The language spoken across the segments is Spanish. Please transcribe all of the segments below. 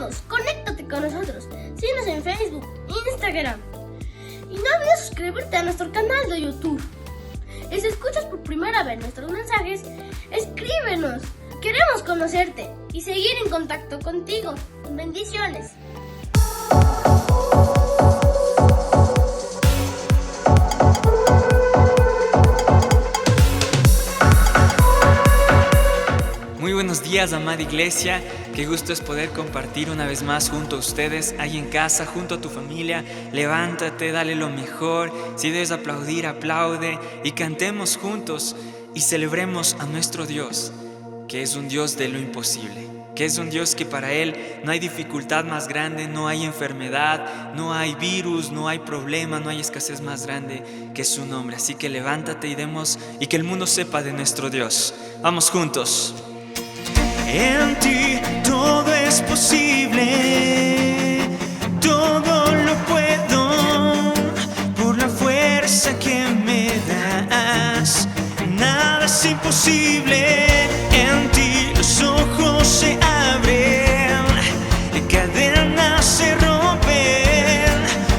invitados. Conéctate con nosotros. Síguenos en Facebook, Instagram. Y no olvides suscribirte a nuestro canal de YouTube. Y si escuchas por primera vez nuestros mensajes, escríbenos. Queremos conocerte y seguir en contacto contigo. Bendiciones. Muy buenos días, amada iglesia. Qué gusto es poder compartir una vez más junto a ustedes, ahí en casa, junto a tu familia. Levántate, dale lo mejor. Si debes aplaudir, aplaude y cantemos juntos y celebremos a nuestro Dios, que es un Dios de lo imposible, que es un Dios que para Él no hay dificultad más grande, no hay enfermedad, no hay virus, no hay problema, no hay escasez más grande que su nombre. Así que levántate y demos y que el mundo sepa de nuestro Dios. Vamos juntos. En ti todo es posible, todo lo puedo por la fuerza que me das. Nada es imposible, en ti los ojos se abren, cadenas se rompen,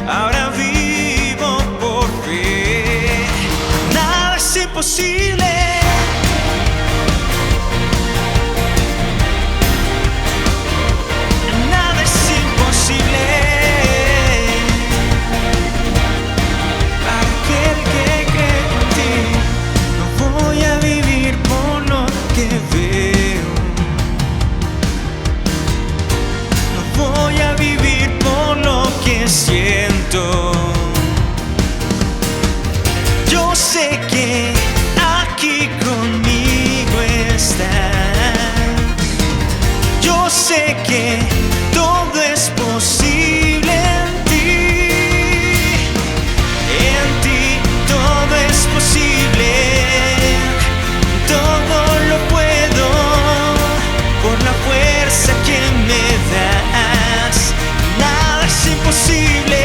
ahora vivo por fe. Nada es imposible. Siento, yo sé que aquí conmigo estás, yo sé que todo es posible en ti todo es posible, todo lo puedo por la fuerza que me das. Nada es imposible,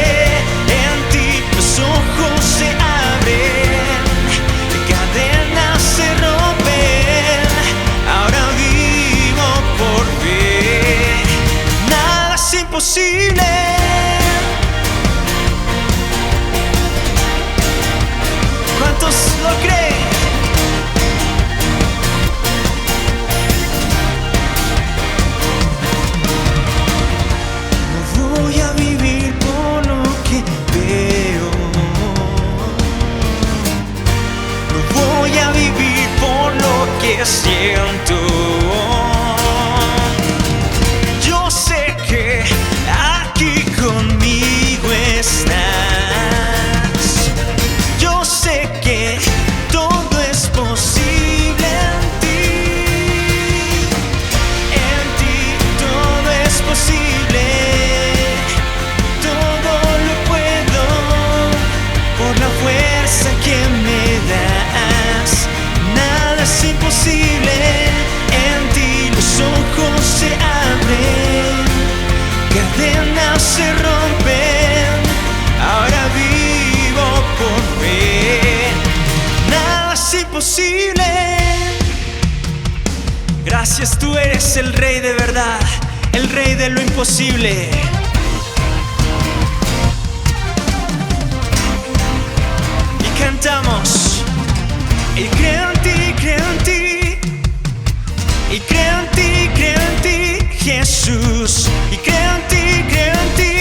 en ti los ojos se abren, cadenas se rompen, ahora vivo por fe. Nada es imposible. ¿Cuántos lo creen? Siento, yo sé que aquí conmigo estás, yo sé que todo es posible en ti todo es posible, todo lo puedo por la fuerza que me das. Nada es imposible, en ti los ojos se abren, cadenas se rompen, ahora vivo por fe. Nada es imposible. Gracias, tú eres el Rey de verdad, el Rey de lo imposible. Y cantamos. Y creo en ti, creo en ti, y creo en ti, creo en ti, Jesús. Y creo en ti, creo en ti,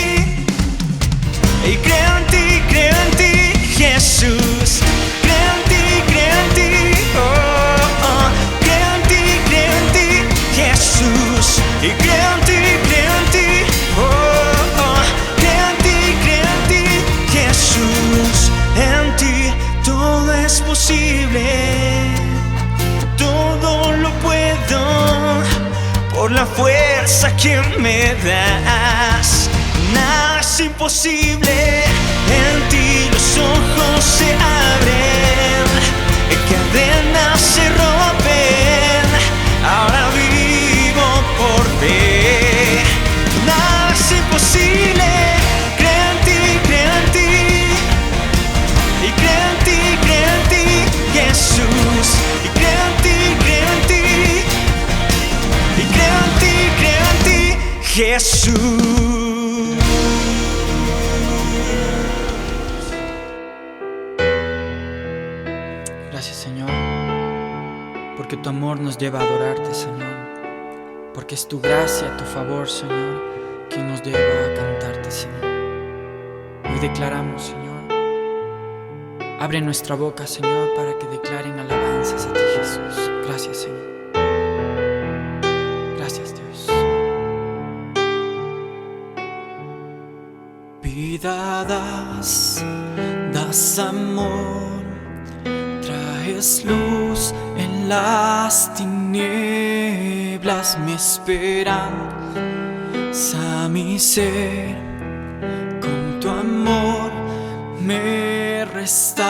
y creo en ti, creo en ti, Jesús. Creo en ti, creo en ti, oh, oh. Creo en ti, Jesús. Y creo en ti, oh, oh. Creo en ti, Jesús. En ti todo es posible, todo lo puedo por la fuerza que me das. Nada es imposible, en ti los ojos se abren, cadenas se rompen, ahora vivo por fe. Nada es imposible. Jesús, y creo en ti, Jesús. Gracias, Señor, porque tu amor nos lleva a adorarte, Señor, porque es tu gracia, tu favor, Señor, que nos lleva a cantarte, Señor. Hoy declaramos, Señor, abre nuestra boca, Señor, para que declaren alabanzas a ti, Jesús. Gracias, Señor. Gracias, Dios. Vida das amor, traes luz en las tinieblas, mi esperanza, mi ser, con tu amor me restauras.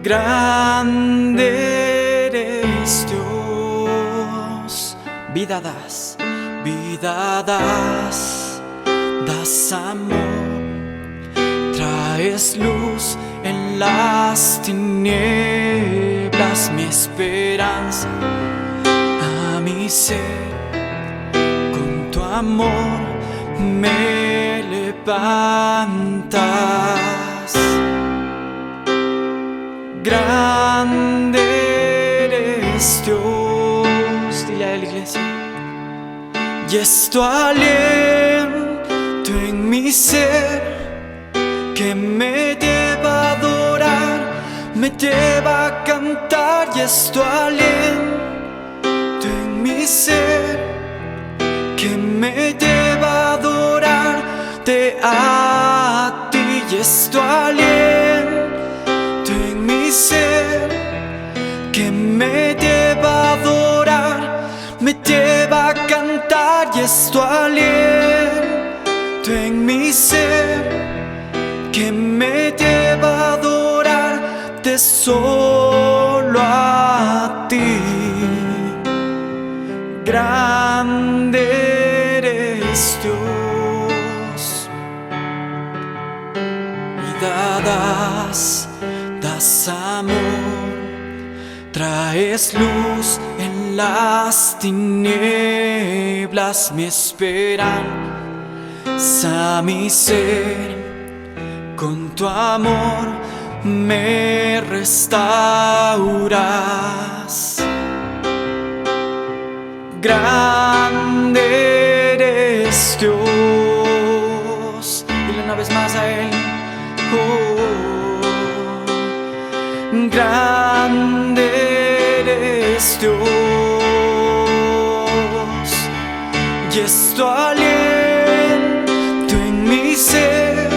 Grande eres Dios, vida das amor, traes luz en las tinieblas, mi esperanza, a mi ser, con tu amor me levantas. Grande eres Dios, dile a la iglesia. Y es tu aliento en mi ser que me lleva a adorar, me lleva a cantar. Y es tu aliento en mi ser que me lleva a adorarte a ti. Y es tu aliento en mi ser que me lleva a adorar, me lleva a cantar. Y es tu aliento en mi ser que me lleva a adorarte solo a ti. Grande eres Dios, y das amor, traes luz en las tinieblas, mi esperanza, mi ser, con tu amor me restauras. Grande eres Dios, dile una vez más a Él. Grande eres Dios, y es tu aliento en mi ser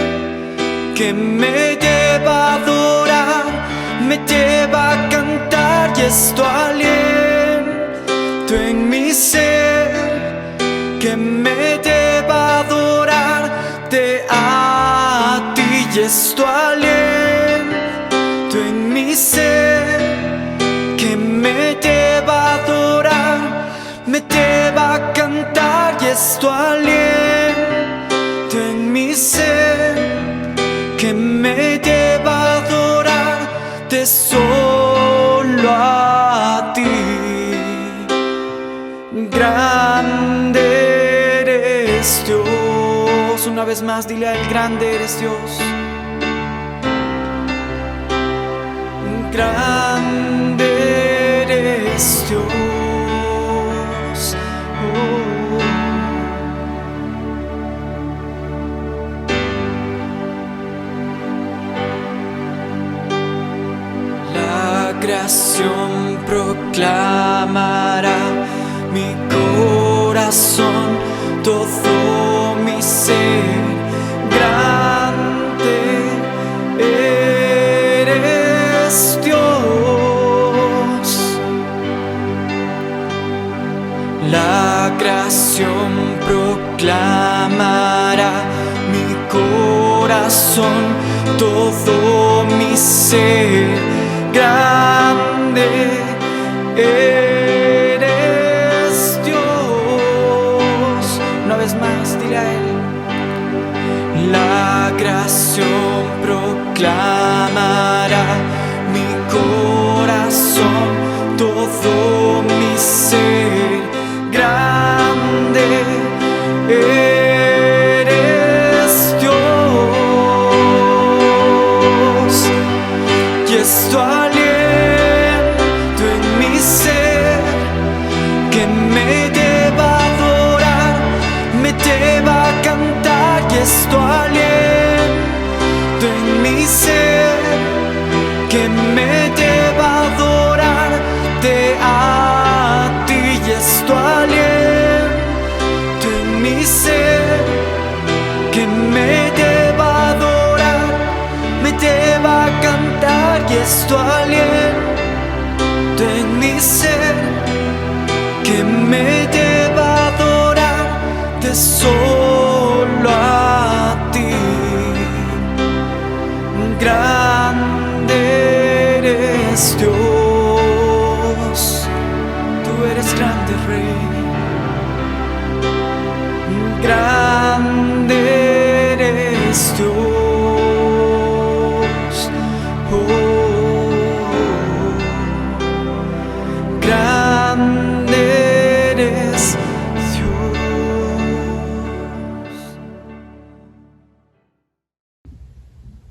que me lleva a adorar, me lleva a cantar. Y es tu aliento en mi ser que me lleva a adorarte a ti. Y es tu aliento en mi ser que me lleva a adorar, me lleva a cantar. Y es tu aliento en mi ser que me lleva a adorarte solo a ti. Grande eres Dios. Una vez más, dile a Él: grande eres Dios. Grande eres Dios. La creación proclamará, mi corazón, todo mi ser. Grande eres Dios. La creación proclamará, mi corazón, todo mi ser. Grande eres Dios. Una vez más, dile a Él. La creación proclamará, mi corazón, todo mi ser. me lleva a adorar, me lleva a cantar y es tu aliento en mi ser que me lleva a adorarte solo a ti. Grande eres Dios, tú eres grande Rey. Grande eres Dios, grande eres Dios.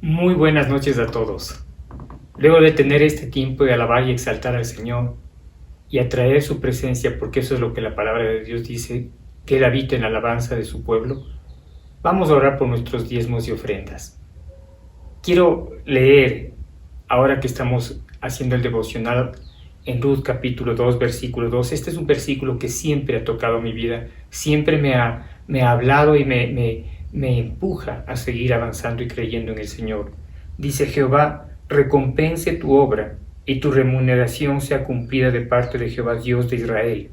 Muy buenas noches a todos. Luego de tener este tiempo de alabar y exaltar al Señor y atraer su presencia, porque eso es lo que la palabra de Dios dice, que Él habita en la alabanza de su pueblo, vamos a orar por nuestros diezmos y ofrendas. Quiero leer, ahora que estamos haciendo el devocional, en Ruth capítulo 2, versículo 2. Este es un versículo que siempre ha tocado mi vida, siempre me ha hablado y me empuja a seguir avanzando y creyendo en el Señor. Dice: Jehová recompense tu obra y tu remuneración sea cumplida de parte de Jehová Dios de Israel,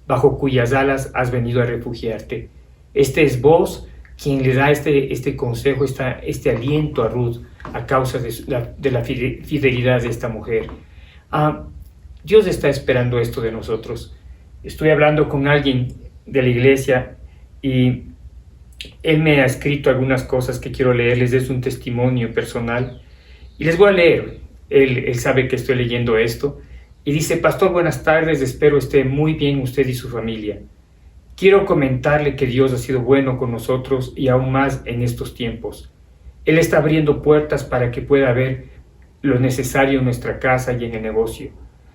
bajo cuyas alas has venido a refugiarte. Este es vos quien le da este consejo, este aliento a Ruth a causa de la fidelidad de esta mujer. Dios está esperando esto de nosotros. Estoy hablando con alguien de la iglesia y él me ha escrito algunas cosas que quiero leerles. Es un testimonio personal y les voy a leer. Él sabe que estoy leyendo esto. Y dice: Pastor, buenas tardes, espero esté muy bien usted y su familia. Quiero comentarle que Dios ha sido bueno con nosotros y aún más en estos tiempos. Él está abriendo puertas para que pueda haber lo necesario en nuestra casa y en el negocio.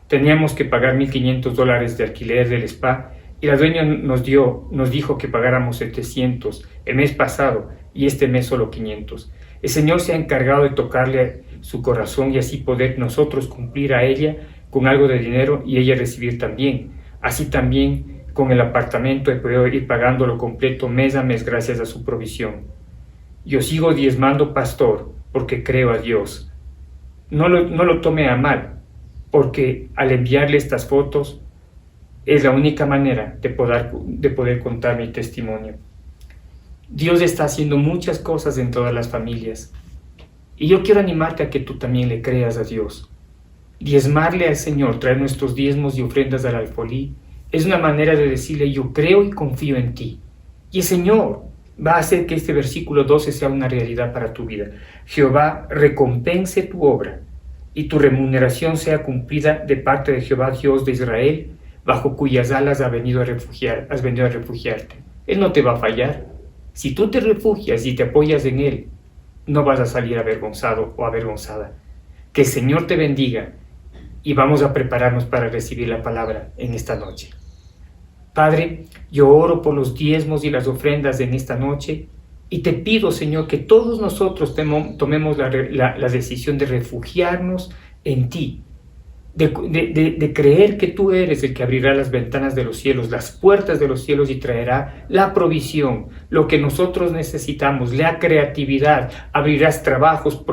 Teníamos que pagar $1,500 de alquiler del spa y la dueña nos dijo que pagáramos 700 el mes pasado y este mes solo 500. El Señor se ha encargado de tocarle su corazón y así poder nosotros cumplir a ella con algo de dinero y ella recibir también. Así también con el apartamento he podido ir pagándolo completo mes a mes gracias a su provisión. Yo sigo diezmando, pastor, porque creo a Dios. No lo tome a mal, porque al enviarle estas fotos es la única manera de poder contar mi testimonio. Dios está haciendo muchas cosas en todas las familias y yo quiero animarte a que tú también le creas a Dios. Diezmarle al Señor, traer nuestros diezmos y ofrendas al alfolí, es una manera de decirle: yo creo y confío en ti. Y el Señor va a hacer que este versículo 12 sea una realidad para tu vida. Jehová recompense tu obra y tu remuneración sea cumplida de parte de Jehová Dios de Israel, bajo cuyas alas has venido a refugiarte. Él no te va a fallar. Si tú te refugias y te apoyas en Él, no vas a salir avergonzado o avergonzada. Que el Señor te bendiga y vamos a prepararnos para recibir la palabra en esta noche. Padre, yo oro por los diezmos y las ofrendas en esta noche y te pido, Señor, que todos nosotros tomemos la decisión de refugiarnos en ti, de creer que tú eres el que abrirá las ventanas de los cielos, las puertas de los cielos y traerá la provisión, lo que nosotros necesitamos, la creatividad. Abrirás trabajos,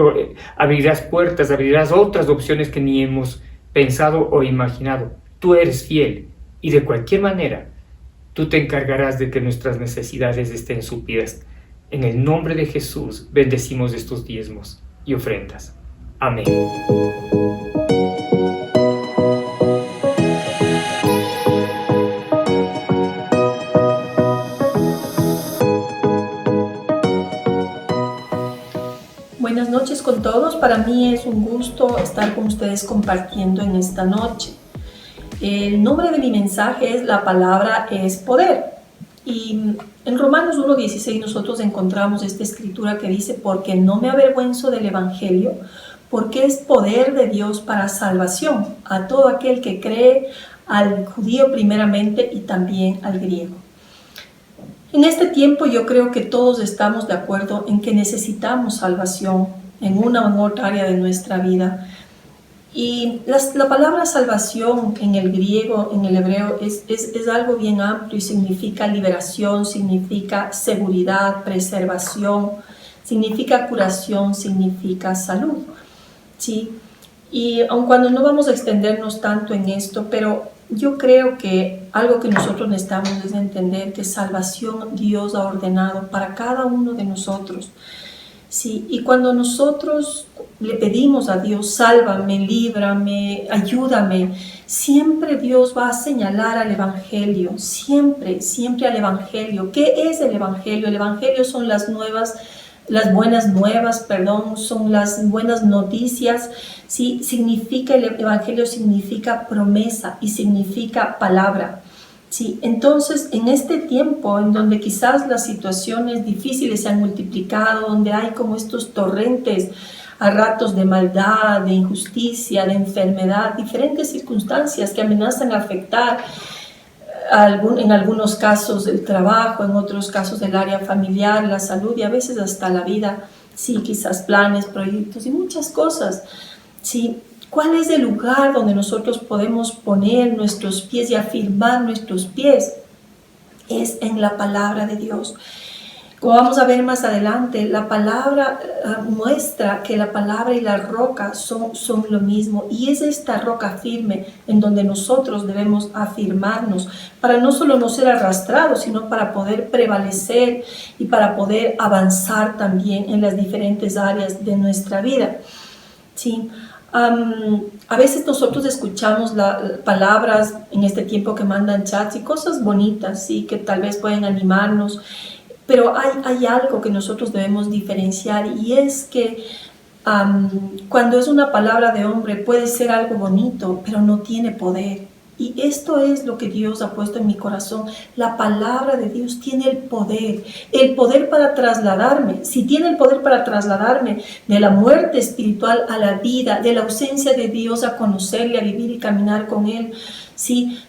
abrirás puertas, abrirás otras opciones que ni hemos pensado o imaginado. Tú eres fiel y de cualquier manera tú te encargarás de que nuestras necesidades estén suplidas. En el nombre de Jesús bendecimos estos diezmos y ofrendas. Amén. Buenas noches con todos. Para mí es un gusto estar con ustedes compartiendo en esta noche. El nombre de mi mensaje es: la palabra es poder. Y en Romanos 1:16 nosotros encontramos esta escritura que dice: porque no me avergüenzo del evangelio, porque es poder de Dios para salvación a todo aquel que cree, al judío primeramente y también al griego. En este tiempo yo creo que todos estamos de acuerdo en que necesitamos salvación en una u otra área de nuestra vida. Y la palabra salvación en el griego, en el hebreo, es algo bien amplio y significa liberación, significa seguridad, preservación, significa curación, significa salud, ¿sí? Y aun cuando no vamos a extendernos tanto en esto, pero yo creo que algo que nosotros necesitamos es entender que salvación Dios ha ordenado para cada uno de nosotros. Sí, y cuando nosotros le pedimos a Dios, sálvame, líbrame, ayúdame, siempre Dios va a señalar al Evangelio, siempre, siempre al Evangelio. ¿Qué es el Evangelio? El Evangelio son las buenas nuevas, son las buenas noticias. Sí, el Evangelio significa promesa y significa palabra. Sí, entonces en este tiempo en donde quizás las situaciones difíciles se han multiplicado, donde hay como estos torrentes a ratos de maldad, de injusticia, de enfermedad, diferentes circunstancias que amenazan a afectar en algunos casos el trabajo, en otros casos el área familiar, la salud y a veces hasta la vida, sí, quizás planes, proyectos y muchas cosas, sí. ¿Cuál es el lugar donde nosotros podemos poner nuestros pies y afirmar nuestros pies? Es en la palabra de Dios. Como vamos a ver más adelante, la palabra muestra que la palabra y la roca son lo mismo. Y es esta roca firme en donde nosotros debemos afirmarnos para no solo no ser arrastrados, sino para poder prevalecer y para poder avanzar también en las diferentes áreas de nuestra vida. ¿Sí? A veces nosotros escuchamos palabras en este tiempo que mandan chats y cosas bonitas, ¿sí? Que tal vez pueden animarnos, pero hay algo que nosotros debemos diferenciar y es que cuando es una palabra de hombre puede ser algo bonito, pero no tiene poder. Y esto es lo que Dios ha puesto en mi corazón. La palabra de Dios tiene el poder para trasladarme. Si tiene el poder para trasladarme de la muerte espiritual a la vida, de la ausencia de Dios a conocerle, a vivir y caminar con Él, ¿sí?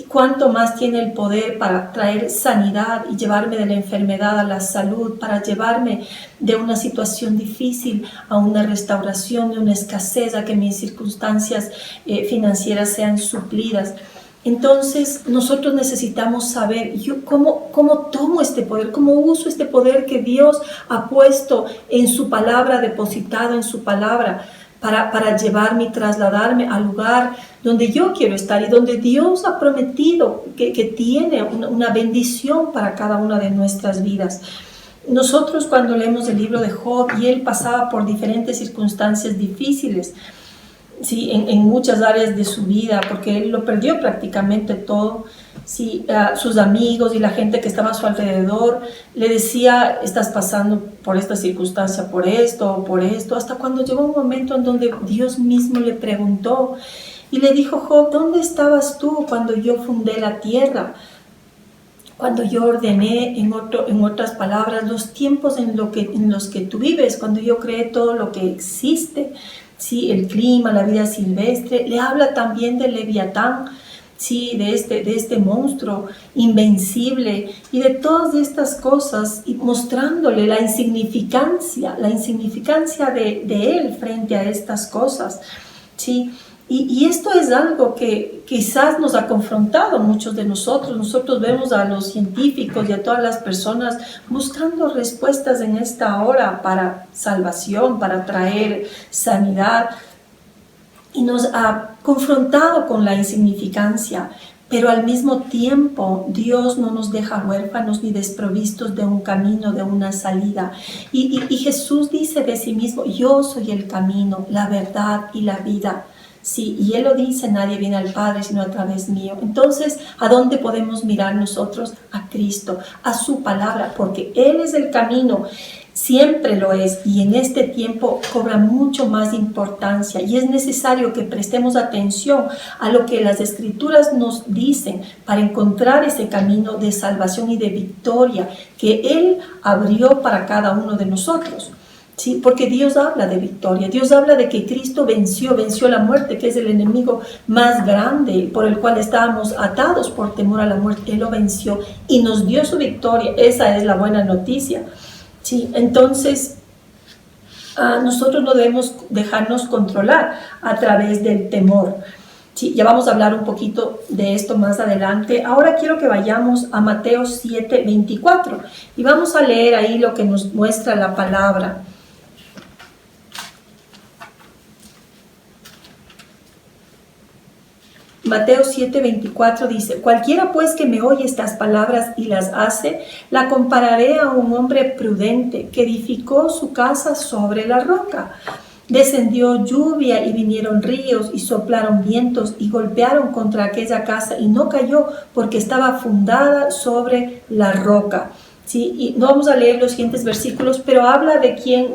¿Cuánto más tiene el poder para traer sanidad y llevarme de la enfermedad a la salud, para llevarme de una situación difícil a una restauración, de una escasez, a que mis circunstancias financieras sean suplidas? Entonces nosotros necesitamos saber cómo tomo este poder, cómo uso este poder que Dios ha puesto en su palabra, depositado en su palabra, para llevarme y trasladarme al lugar donde yo quiero estar y donde Dios ha prometido que tiene una bendición para cada una de nuestras vidas. Nosotros cuando leemos el libro de Job y él pasaba por diferentes circunstancias difíciles, sí, en muchas áreas de su vida, porque él lo perdió prácticamente todo. Sí, sus amigos y la gente que estaba a su alrededor le decía, estás pasando por esta circunstancia, por esto, hasta cuando llegó un momento en donde Dios mismo le preguntó y le dijo: Job, ¿dónde estabas tú cuando yo fundé la tierra? Cuando yo ordené, en otras palabras, los tiempos en los que tú vives, cuando yo creé todo lo que existe, ¿sí? El clima, la vida silvestre. Le habla también del Leviatán, sí, de este monstruo invencible y de todas estas cosas, y mostrándole la insignificancia de él frente a estas cosas, sí. Y esto es algo que quizás nos ha confrontado muchos de nosotros. Nosotros vemos a los científicos y a todas las personas buscando respuestas en esta hora para salvación, para traer sanidad. Y nos ha confrontado con la insignificancia, pero al mismo tiempo Dios no nos deja huérfanos ni desprovistos de un camino, de una salida. Y Jesús dice de sí mismo: yo soy el camino, la verdad y la vida. Sí, y Él lo dice: nadie viene al Padre sino a través mío. Entonces, ¿a dónde podemos mirar nosotros? A Cristo, a su palabra, porque Él es el camino. Siempre lo es, y en este tiempo cobra mucho más importancia, y es necesario que prestemos atención a lo que las Escrituras nos dicen para encontrar ese camino de salvación y de victoria que Él abrió para cada uno de nosotros. Sí, porque Dios habla de victoria, Dios habla de que Cristo venció la muerte, que es el enemigo más grande por el cual estábamos atados por temor a la muerte. Él lo venció y nos dio su victoria. Esa es la buena noticia. Sí, entonces nosotros no debemos dejarnos controlar a través del temor. Sí, ya vamos a hablar un poquito de esto más adelante. Ahora quiero que vayamos a Mateo 7:24 y vamos a leer ahí lo que nos muestra la palabra. Mateo 7:24 dice: cualquiera pues que me oye estas palabras y las hace, la compararé a un hombre prudente que edificó su casa sobre la roca. Descendió lluvia y vinieron ríos y soplaron vientos y golpearon contra aquella casa y no cayó porque estaba fundada sobre la roca. ¿Sí? Y no vamos a leer los siguientes versículos, pero habla de quien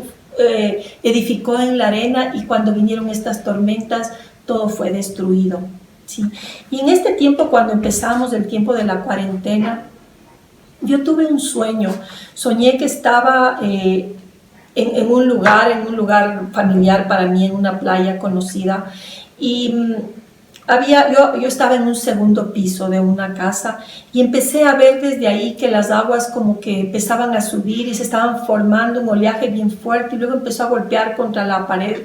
edificó en la arena y cuando vinieron estas tormentas todo fue destruido. ¿Sí? Y en este tiempo, cuando empezamos el tiempo de la cuarentena, yo tuve un sueño. Soñé que estaba en un lugar familiar para mí, en una playa conocida, y yo estaba en un segundo piso de una casa y empecé a ver desde ahí que las aguas como que empezaban a subir y se estaban formando un oleaje bien fuerte y luego empezó a golpear contra la pared,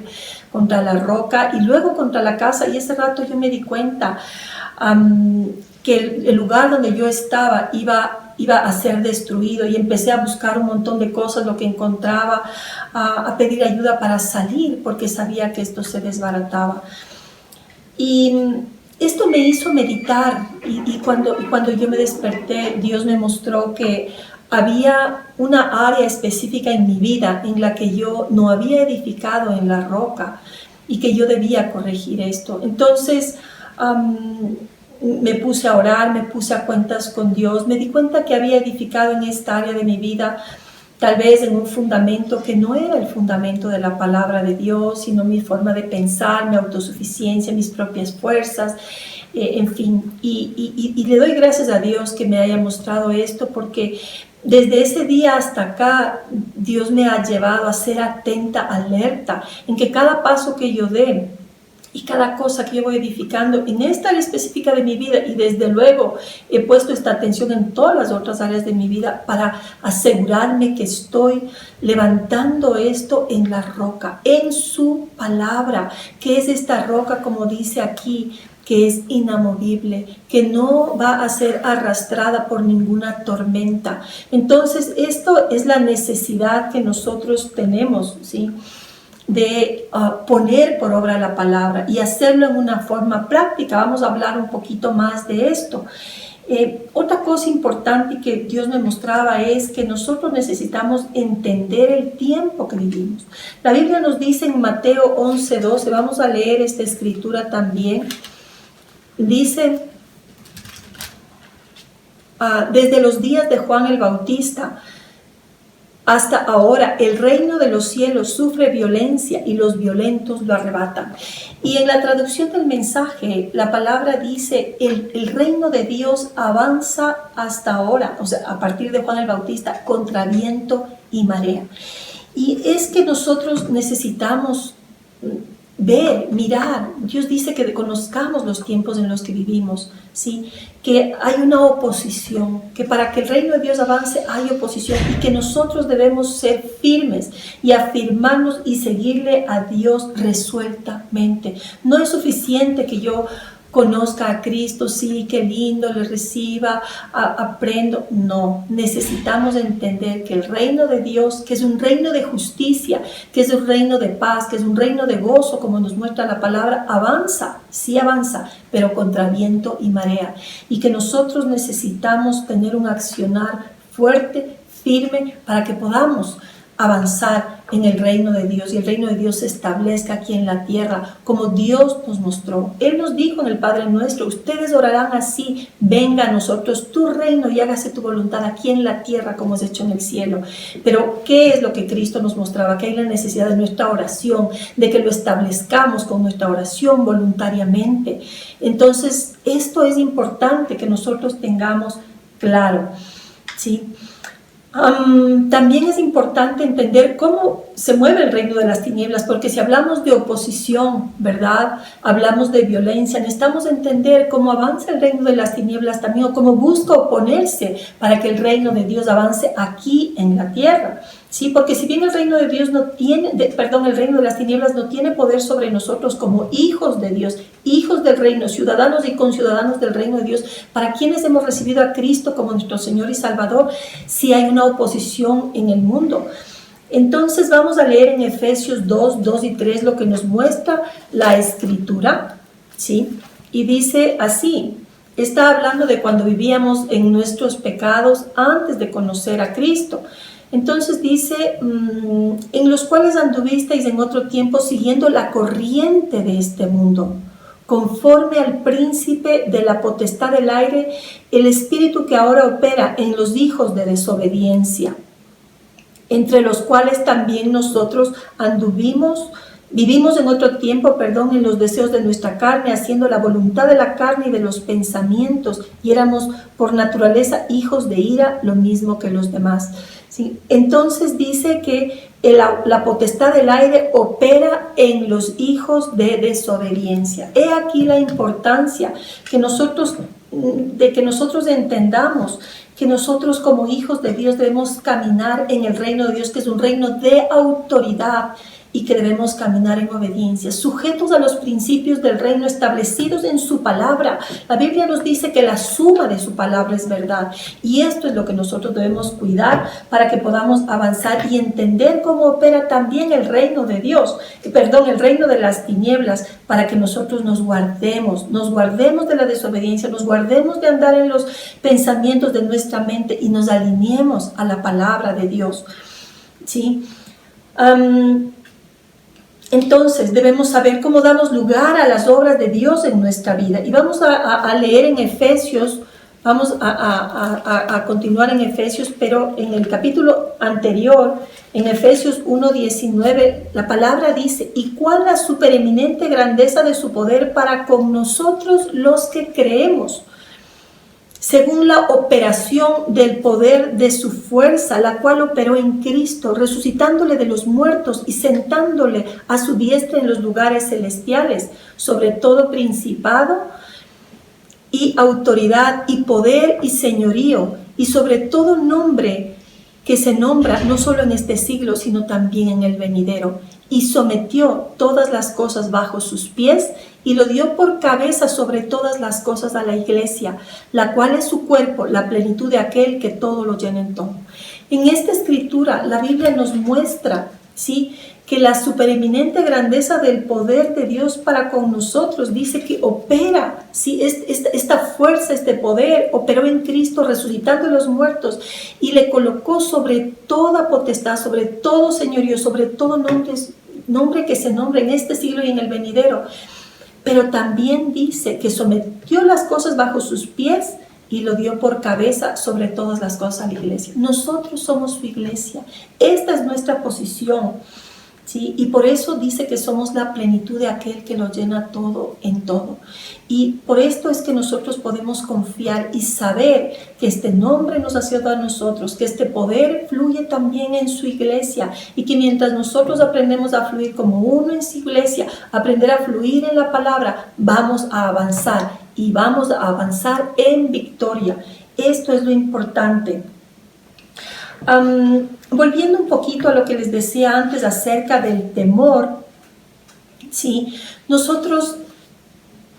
contra la roca y luego contra la casa. Y ese rato yo me di cuenta que el lugar donde yo estaba iba a ser destruido y empecé a buscar un montón de cosas, lo que encontraba, a pedir ayuda para salir porque sabía que esto se desbarataba. Y esto me hizo meditar y cuando yo me desperté, Dios me mostró que había una área específica en mi vida en la que yo no había edificado en la roca y que yo debía corregir esto. Entonces me puse a orar, me puse a cuentas con Dios, me di cuenta que había edificado en esta área de mi vida tal vez en un fundamento que no era el fundamento de la palabra de Dios, sino mi forma de pensar, mi autosuficiencia, mis propias fuerzas, en fin. Y le doy gracias a Dios que me haya mostrado esto, porque desde ese día hasta acá, Dios me ha llevado a ser atenta, alerta, en que cada paso que yo dé, y cada cosa que yo voy edificando en esta área específica de mi vida, y desde luego he puesto esta atención en todas las otras áreas de mi vida para asegurarme que estoy levantando esto en la roca, en su palabra, que es esta roca, como dice aquí, que es inamovible, que no va a ser arrastrada por ninguna tormenta. Entonces, esto es la necesidad que nosotros tenemos, ¿sí?, de poner por obra la palabra y hacerlo en una forma práctica. Vamos a hablar un poquito más de esto. Otra cosa importante que Dios me mostraba es que nosotros necesitamos entender el tiempo que vivimos. La Biblia nos dice en Mateo 11:12, vamos a leer esta escritura también. Dice, desde los días de Juan el Bautista hasta ahora, el reino de los cielos sufre violencia y los violentos lo arrebatan. Y en la traducción del mensaje, la palabra dice, el reino de Dios avanza hasta ahora, o sea, a partir de Juan el Bautista, contra viento y marea. Y es que nosotros necesitamos ver, mirar. Dios dice que conozcamos los tiempos en los que vivimos, ¿sí? Que hay una oposición, que para que el reino de Dios avance hay oposición y que nosotros debemos ser firmes y afirmarnos y seguirle a Dios resueltamente. No es suficiente que yo conozca a Cristo, sí, qué lindo, le reciba, aprendo. No, necesitamos entender que el reino de Dios, que es un reino de justicia, que es un reino de paz, que es un reino de gozo, como nos muestra la palabra, avanza, sí avanza, pero contra viento y marea. Y que nosotros necesitamos tener un accionar fuerte, firme, para que podamos avanzar en el reino de Dios y el reino de Dios se establezca aquí en la tierra como Dios nos mostró. Él nos dijo en el Padre Nuestro, ustedes orarán así, venga a nosotros tu reino y hágase tu voluntad aquí en la tierra como es hecho en el cielo. Pero ¿qué es lo que Cristo nos mostraba? Que hay la necesidad de nuestra oración, de que lo establezcamos con nuestra oración voluntariamente. Entonces, esto es importante que nosotros tengamos claro, ¿sí? También es importante entender cómo se mueve el reino de las tinieblas, porque si hablamos de oposición, ¿verdad? Hablamos de violencia, necesitamos entender cómo avanza el reino de las tinieblas también, o cómo busca oponerse para que el reino de Dios avance aquí en la tierra. Sí, porque si bien el reino de Dios el reino de las tinieblas no tiene poder sobre nosotros como hijos de Dios, hijos del reino, ciudadanos y conciudadanos del reino de Dios, para quienes hemos recibido a Cristo como nuestro Señor y Salvador, sí hay una oposición en el mundo. Entonces vamos a leer en Efesios 2, 2 y 3 lo que nos muestra la Escritura, ¿sí? Y dice así, está hablando de cuando vivíamos en nuestros pecados antes de conocer a Cristo. Entonces dice, en los cuales anduvisteis en otro tiempo siguiendo la corriente de este mundo, conforme al príncipe de la potestad del aire, el espíritu que ahora opera en los hijos de desobediencia, entre los cuales también nosotros vivimos en otro tiempo, en los deseos de nuestra carne, haciendo la voluntad de la carne y de los pensamientos, y éramos por naturaleza hijos de ira, lo mismo que los demás. ¿Sí? Entonces dice que la potestad del aire opera en los hijos de desobediencia. He aquí la importancia de que nosotros entendamos que nosotros como hijos de Dios debemos caminar en el reino de Dios, que es un reino de autoridad, y que debemos caminar en obediencia, sujetos a los principios del reino establecidos en su palabra. La Biblia nos dice que la suma de su palabra es verdad, y esto es lo que nosotros debemos cuidar para que podamos avanzar y entender cómo opera también el reino de Dios, el reino de las tinieblas, para que nosotros nos guardemos de la desobediencia, nos guardemos de andar en los pensamientos de nuestra mente y nos alineemos a la palabra de Dios. ¿Sí? Entonces debemos saber cómo damos lugar a las obras de Dios en nuestra vida. Y vamos a leer en Efesios, vamos a continuar en Efesios, pero en el capítulo anterior, en Efesios 1:19, la palabra dice, ¿y cuál la supereminente grandeza de su poder para con nosotros los que creemos? Según la operación del poder de su fuerza, la cual operó en Cristo, resucitándole de los muertos y sentándole a su diestra en los lugares celestiales, sobre todo principado y autoridad y poder y señorío, y sobre todo nombre que se nombra no solo en este siglo, sino también en el venidero. Y sometió todas las cosas bajo sus pies y lo dio por cabeza sobre todas las cosas a la iglesia, la cual es su cuerpo, la plenitud de aquel que todo lo llena en todo. En esta escritura la Biblia nos muestra, ¿sí?, que la supereminente grandeza del poder de Dios para con nosotros dice que opera, ¿sí?, esta fuerza, este poder operó en Cristo resucitando a los muertos y le colocó sobre toda potestad, sobre todo señorío, sobre todo nombre que se nombre en este siglo y en el venidero. Pero también dice que sometió las cosas bajo sus pies y lo dio por cabeza sobre todas las cosas a la iglesia. Nosotros somos su iglesia. Esta es nuestra posición, ¿sí? Y por eso dice que somos la plenitud de aquel que lo llena todo en todo. Y por esto es que nosotros podemos confiar y saber que este nombre nos ha sido dado a nosotros, que este poder fluye también en su iglesia y que mientras nosotros aprendemos a fluir como uno en su iglesia, aprender a fluir en la palabra, vamos a avanzar y vamos a avanzar en victoria. Esto es lo importante. Volviendo un poquito a lo que les decía antes acerca del temor, ¿sí? Nosotros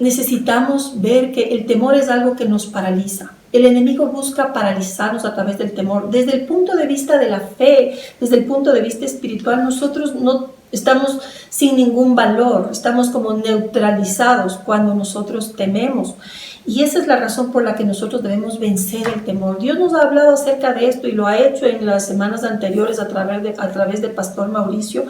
necesitamos ver que el temor es algo que nos paraliza. El enemigo busca paralizarnos a través del temor. Desde el punto de vista de la fe, desde el punto de vista espiritual, nosotros no estamos sin ningún valor, estamos como neutralizados cuando nosotros tememos. Y esa es la razón por la que nosotros debemos vencer el temor. Dios nos ha hablado acerca de esto y lo ha hecho en las semanas anteriores a través del pastor Mauricio,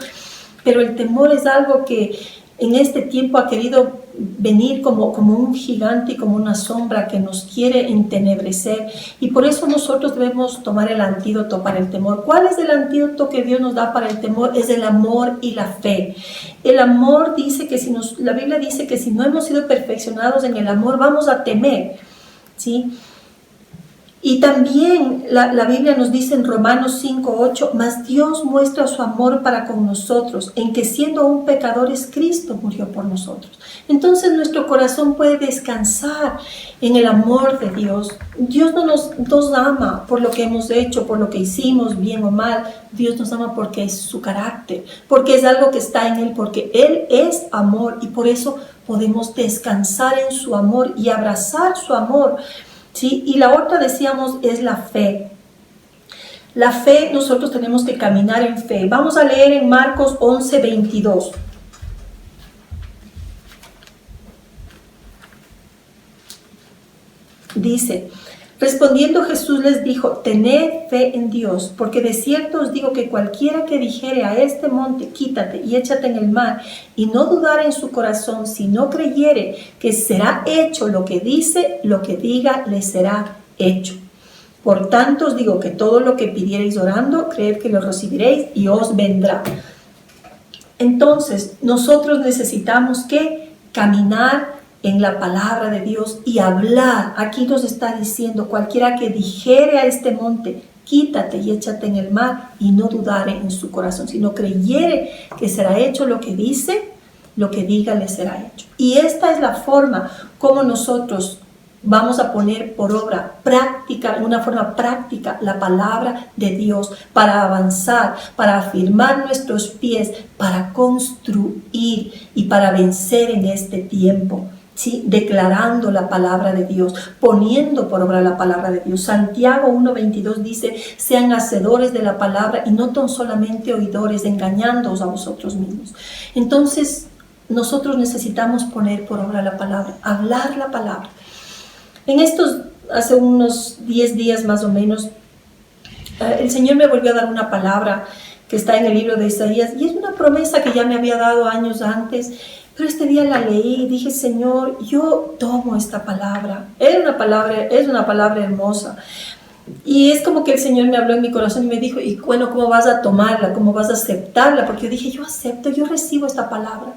pero el temor es algo que en este tiempo ha querido venir como un gigante y como una sombra que nos quiere entenebrecer, y por eso nosotros debemos tomar el antídoto para el temor. ¿Cuál es el antídoto que Dios nos da para el temor? Es el amor y la fe. El amor dice que la Biblia dice que si no hemos sido perfeccionados en el amor vamos a temer, ¿sí? Y también la Biblia nos dice en Romanos 5:8, mas Dios muestra su amor para con nosotros, en que siendo aún pecadores, Cristo murió por nosotros. Entonces nuestro corazón puede descansar en el amor de Dios. Dios no nos ama por lo que hemos hecho, por lo que hicimos, bien o mal. Dios nos ama porque es su carácter, porque es algo que está en Él, porque Él es amor y por eso podemos descansar en su amor y abrazar su amor. ¿Sí? Y la otra, decíamos, es la fe. La fe, nosotros tenemos que caminar en fe. Vamos a leer en Marcos 11:22. Dice, respondiendo Jesús les dijo, tened fe en Dios, porque de cierto os digo que cualquiera que dijere a este monte, quítate y échate en el mar, y no dudare en su corazón, si no creyere que será hecho lo que dice, lo que diga le será hecho. Por tanto os digo que todo lo que pidiereis orando, creed que lo recibiréis y os vendrá. Entonces, nosotros necesitamos que caminar en la palabra de Dios y hablar. Aquí nos está diciendo, cualquiera que dijere a este monte, quítate y échate en el mar, y no dudare en su corazón, sino creyere que será hecho lo que dice, lo que diga le será hecho. Y esta es la forma como nosotros vamos a poner por obra práctica, en una forma práctica, la palabra de Dios para avanzar, para afirmar nuestros pies, para construir y para vencer en este tiempo. ¿Sí? Declarando la palabra de Dios, poniendo por obra la palabra de Dios. Santiago 1:22 dice, sean hacedores de la palabra y no tan solamente oidores, engañándoos a vosotros mismos. Entonces, nosotros necesitamos poner por obra la palabra, hablar la palabra. Hace unos 10 días más o menos, el Señor me volvió a dar una palabra que está en el libro de Isaías, y es una promesa que ya me había dado años antes. Pero este día la leí y dije, Señor, yo tomo esta palabra. Es una palabra hermosa. Y es como que el Señor me habló en mi corazón y me dijo, y bueno, ¿cómo vas a tomarla? ¿Cómo vas a aceptarla? Porque yo dije, yo acepto, yo recibo esta palabra.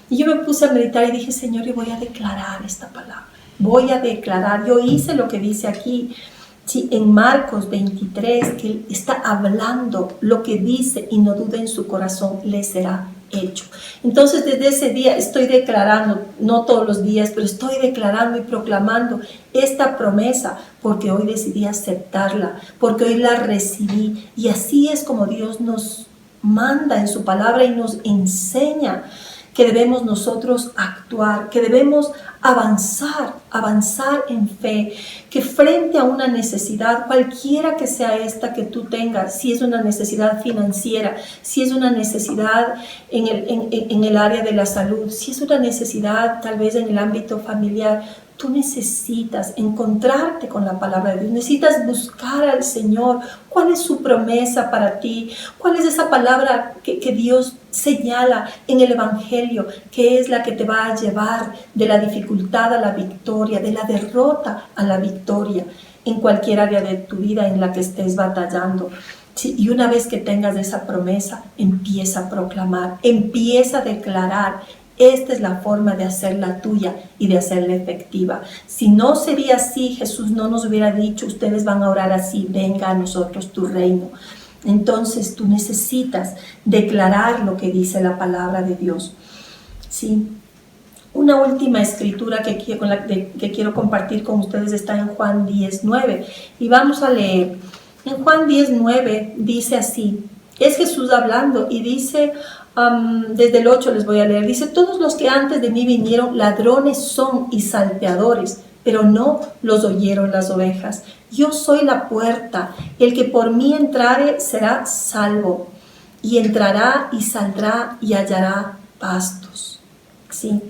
Y yo me puse a meditar y dije, Señor, yo voy a declarar esta palabra. Voy a declarar. Yo hice lo que dice aquí. Sí, en Marcos 23, que Él está hablando lo que dice y no dude en su corazón, le será hecho. Entonces desde ese día estoy declarando, no todos los días, pero estoy declarando y proclamando esta promesa porque hoy decidí aceptarla, porque hoy la recibí, y así es como Dios nos manda en su palabra y nos enseña que debemos nosotros actuar, que debemos avanzar en fe, que frente a una necesidad, cualquiera que sea esta que tú tengas, si es una necesidad financiera, si es una necesidad en el área de la salud, si es una necesidad tal vez en el ámbito familiar, tú necesitas encontrarte con la palabra de Dios, necesitas buscar al Señor. ¿Cuál es su promesa para ti? ¿Cuál es esa palabra que Dios señala en el Evangelio, que es la que te va a llevar de la dificultad a la victoria, de la derrota a la victoria, en cualquier área de tu vida en la que estés batallando? Sí, y una vez que tengas esa promesa, empieza a proclamar, empieza a declarar. Esta es la forma de hacerla tuya y de hacerla efectiva. Si no sería así, Jesús no nos hubiera dicho, ustedes van a orar así, venga a nosotros tu reino. Entonces tú necesitas declarar lo que dice la palabra de Dios. Sí. Una última escritura que quiero compartir con ustedes está en Juan 10:9. Y vamos a leer. En Juan 10:9 dice así, es Jesús hablando y dice... desde el 8 les voy a leer. Dice, todos los que antes de mí vinieron ladrones son y salteadores, pero no los oyeron las ovejas. Yo soy la puerta, el que por mí entrare será salvo, y entrará y saldrá y hallará pastos. ¿Sí?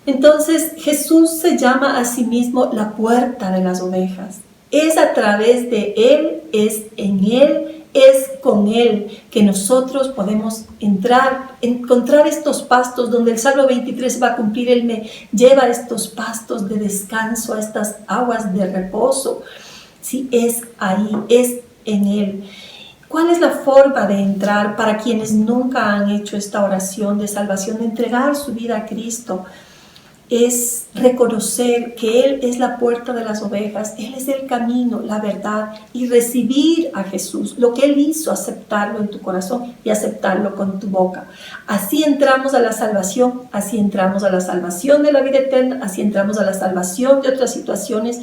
Entonces Jesús se llama a sí mismo la puerta de las ovejas. Es a través de Él, es en Él, es con Él que nosotros podemos encontrar estos pastos donde el Salmo 23 va a cumplir. Él me lleva a estos pastos de descanso, a estas aguas de reposo. Sí, es ahí, es en Él. ¿Cuál es la forma de entrar para quienes nunca han hecho esta oración de salvación, de entregar su vida a Cristo? es reconocer que Él es la puerta de las ovejas, Él es el camino, la verdad, y recibir a Jesús, lo que Él hizo, aceptarlo en tu corazón y aceptarlo con tu boca. Así entramos a la salvación, así entramos a la salvación de la vida eterna, así entramos a la salvación de otras situaciones.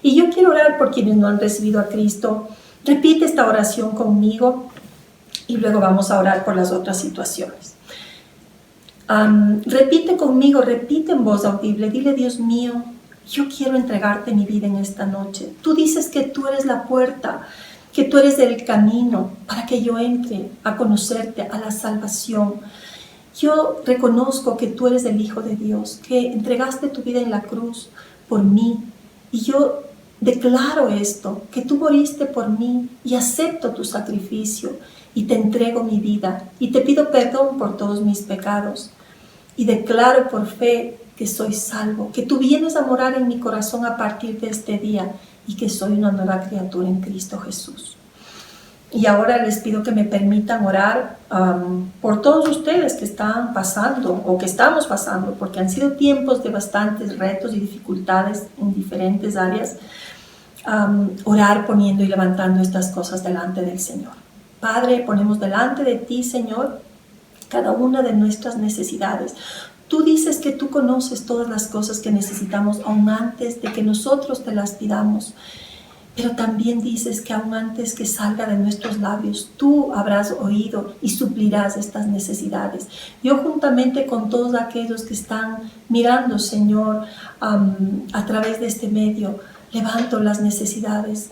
Y yo quiero orar por quienes no han recibido a Cristo. Repite esta oración conmigo y luego vamos a orar por las otras situaciones. Repite conmigo, repite en voz audible, dile: Dios mío, yo quiero entregarte mi vida en esta noche. Tú dices que tú eres la puerta, que tú eres el camino para que yo entre a conocerte, a la salvación. Yo reconozco que tú eres el Hijo de Dios, que entregaste tu vida en la cruz por mí. Y yo declaro esto, que tú moriste por mí y acepto tu sacrificio y te entrego mi vida y te pido perdón por todos mis pecados. Y declaro por fe que soy salvo, que tú vienes a morar en mi corazón a partir de este día y que soy una nueva criatura en Cristo Jesús. Y ahora les pido que me permitan orar por todos ustedes que están pasando o que estamos pasando, porque han sido tiempos de bastantes retos y dificultades en diferentes áreas. Orar poniendo y levantando estas cosas delante del Señor. Padre, ponemos delante de ti, Señor, cada una de nuestras necesidades. Tú dices que tú conoces todas las cosas que necesitamos aún antes de que nosotros te las pidamos. Pero también dices que aún antes que salga de nuestros labios, tú habrás oído y suplirás estas necesidades. Yo juntamente con todos aquellos que están mirando, Señor, a través de este medio, levanto las necesidades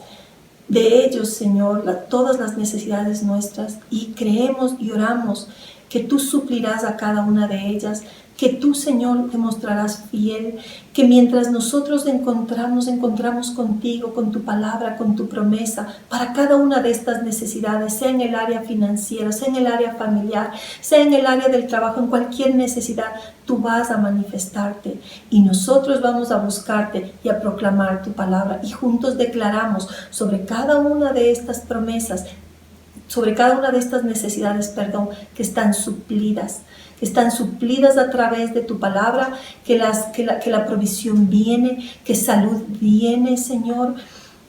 de ellos, Señor, todas las necesidades nuestras, y creemos y oramos que tú suplirás a cada una de ellas, que tú, Señor, te mostrarás fiel, que mientras nosotros nos encontramos contigo, con tu palabra, con tu promesa, para cada una de estas necesidades, sea en el área financiera, sea en el área familiar, sea en el área del trabajo, en cualquier necesidad, tú vas a manifestarte y nosotros vamos a buscarte y a proclamar tu palabra, y juntos declaramos sobre cada una de estas promesas, sobre cada una de estas necesidades, que están suplidas a través de tu palabra, que la provisión viene, que salud viene, Señor,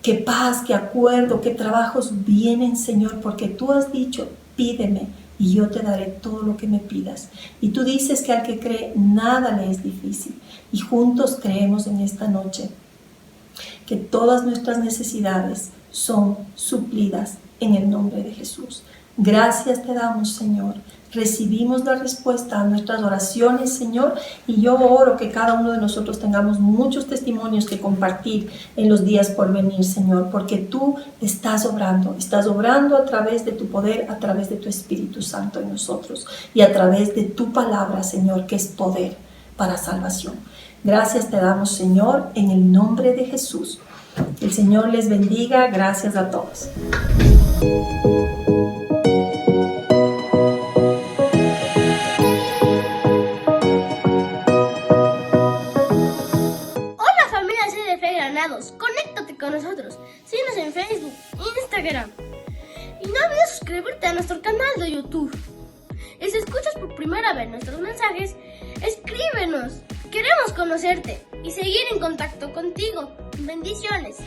que paz, que acuerdo, que trabajos vienen, Señor, porque tú has dicho: pídeme y yo te daré todo lo que me pidas. Y tú dices que al que cree nada le es difícil, y juntos creemos en esta noche que todas nuestras necesidades son suplidas en el nombre de Jesús. Gracias te damos, Señor. Recibimos la respuesta a nuestras oraciones, Señor, y yo oro que cada uno de nosotros tengamos muchos testimonios que compartir en los días por venir, Señor, porque tú estás obrando a través de tu poder, a través de tu Espíritu Santo en nosotros y a través de tu palabra, Señor, que es poder para salvación. Gracias te damos, Señor, en el nombre de Jesús. El Señor les bendiga. Gracias a todos. Hola familia CDF Granados, conéctate con nosotros, síguenos en Facebook, Instagram y no olvides suscribirte a nuestro canal de YouTube. Y si escuchas por primera vez nuestros mensajes, escríbenos, queremos conocerte y seguir en contacto contigo. Bendiciones.